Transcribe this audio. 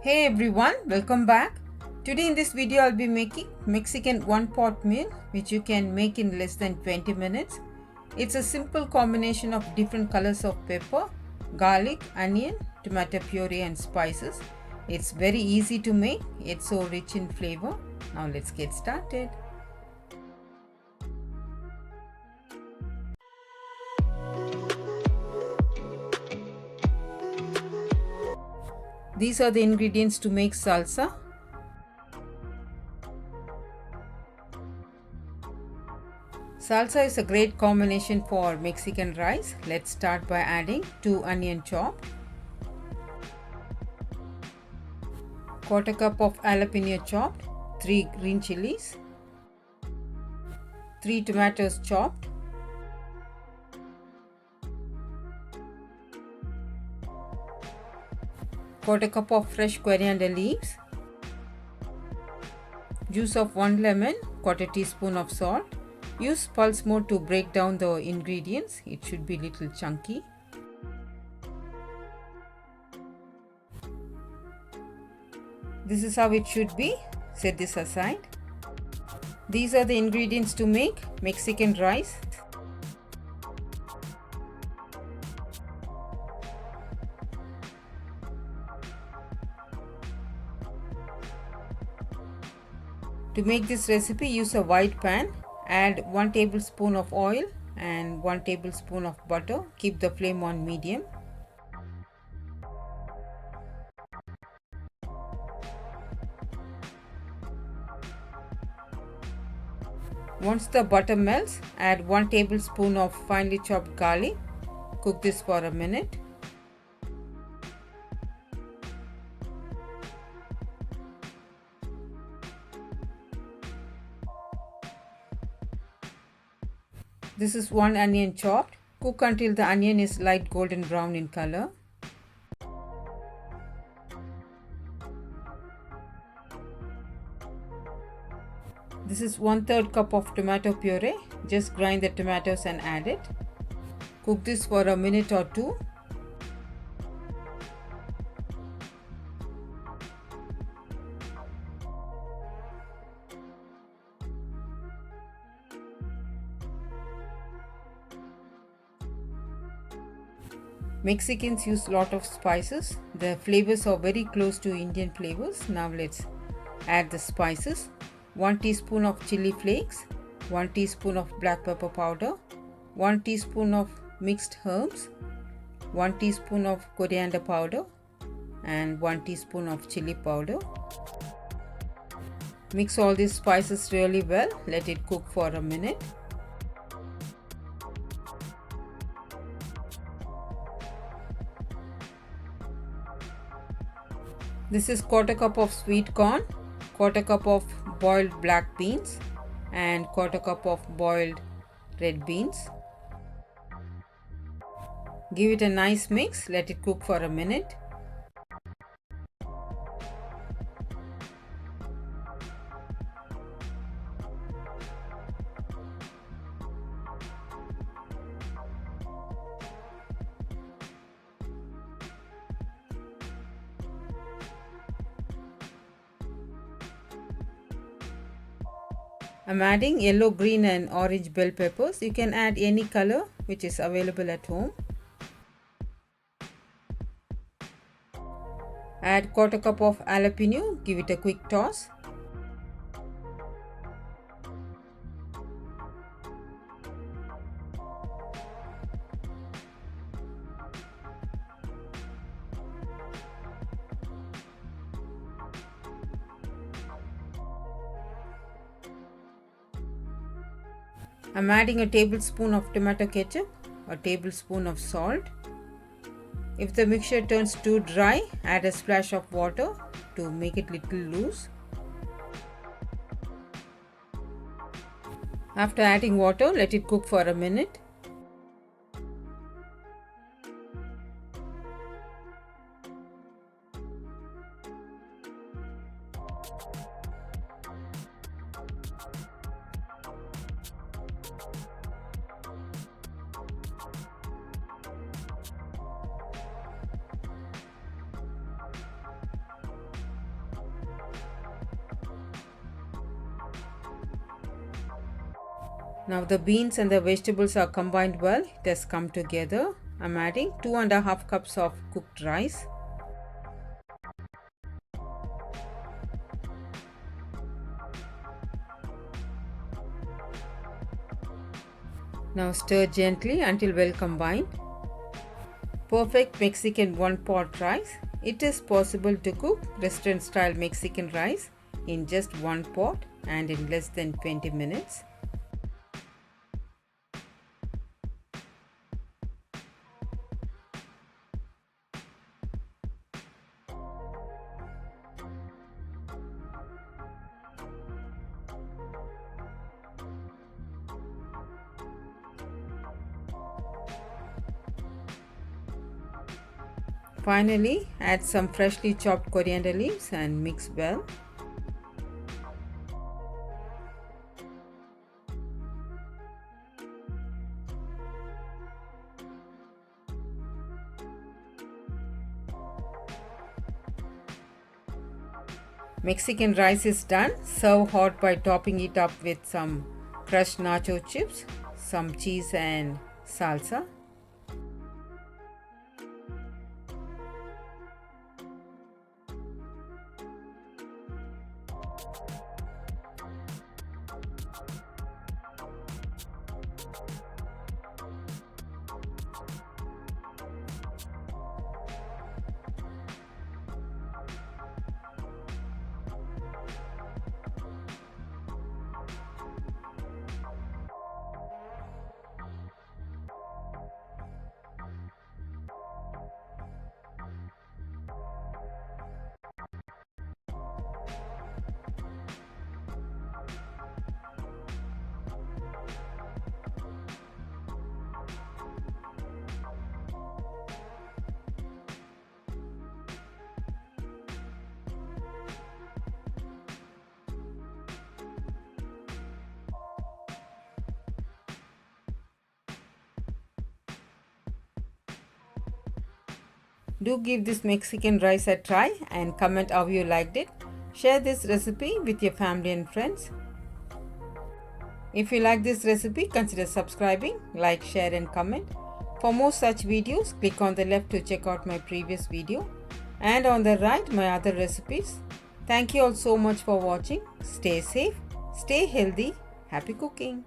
Hey everyone, welcome back. Today in this video I'll be making Mexican one pot meal which you can make in less than 20 minutes. It's a simple combination of different colors of pepper, garlic, onion, tomato puree and spices. It's very easy to make. It's so rich in flavor. Now let's get started. These are the ingredients to make salsa. Salsa is a great combination for Mexican rice. Let's start by adding 2 onion chopped, quarter cup of jalapeno chopped, 3 green chilies, 3 tomatoes chopped, quarter cup of fresh coriander leaves, juice of 1 lemon, quarter teaspoon of salt. Use pulse mode to break down the ingredients. It should be little chunky. This is how it should be. Set this aside. These are the ingredients to make Mexican rice. To make this recipe, use a wide pan. Add 1 tablespoon of oil and 1 tablespoon of butter. Keep the flame on medium. Once the butter melts, add 1 tablespoon of finely chopped garlic. Cook this for a minute. This is 1 onion chopped. Cook until the onion is light golden brown in color. This is 1/3 cup of tomato puree. Just grind the tomatoes and add it. Cook this for a minute or two. Mexicans use a lot of spices. The flavors are very close to Indian flavors. Now let's add the spices. 1 teaspoon of chili flakes, 1 teaspoon of black pepper powder, 1 teaspoon of mixed herbs, 1 teaspoon of coriander powder and 1 teaspoon of chili powder. Mix all these spices really well. Let it cook for a minute. This is quarter cup of sweet corn, quarter cup of boiled black beans and quarter cup of boiled red beans. Give it a nice mix. Let it cook for a minute. I'm adding yellow, green and orange bell peppers. You can add any color which is available at home. Add quarter cup of jalapeno. Give it a quick toss. I'm adding a tablespoon of tomato ketchup, a tablespoon of salt. If the mixture turns too dry, add a splash of water to make it little loose. After adding water, let it cook for a minute. Now the beans and the vegetables are combined well. It has come together. I'm adding 2.5 cups of cooked rice. Now stir gently until well combined. Perfect Mexican one-pot rice. It is possible to cook restaurant-style Mexican rice in just one pot and in less than 20 minutes. Finally, add some freshly chopped coriander leaves and mix well. Mexican rice is done. Serve hot by topping it up with some crushed nacho chips, some cheese and salsa. Do give this Mexican rice a try and comment how you liked it. Share this recipe with your family and friends. If you like this recipe, consider subscribing, like, share and comment. For more such videos, click on the left to check out my previous video and on the right my other recipes. Thank you all so much for watching. Stay safe, stay healthy, happy cooking.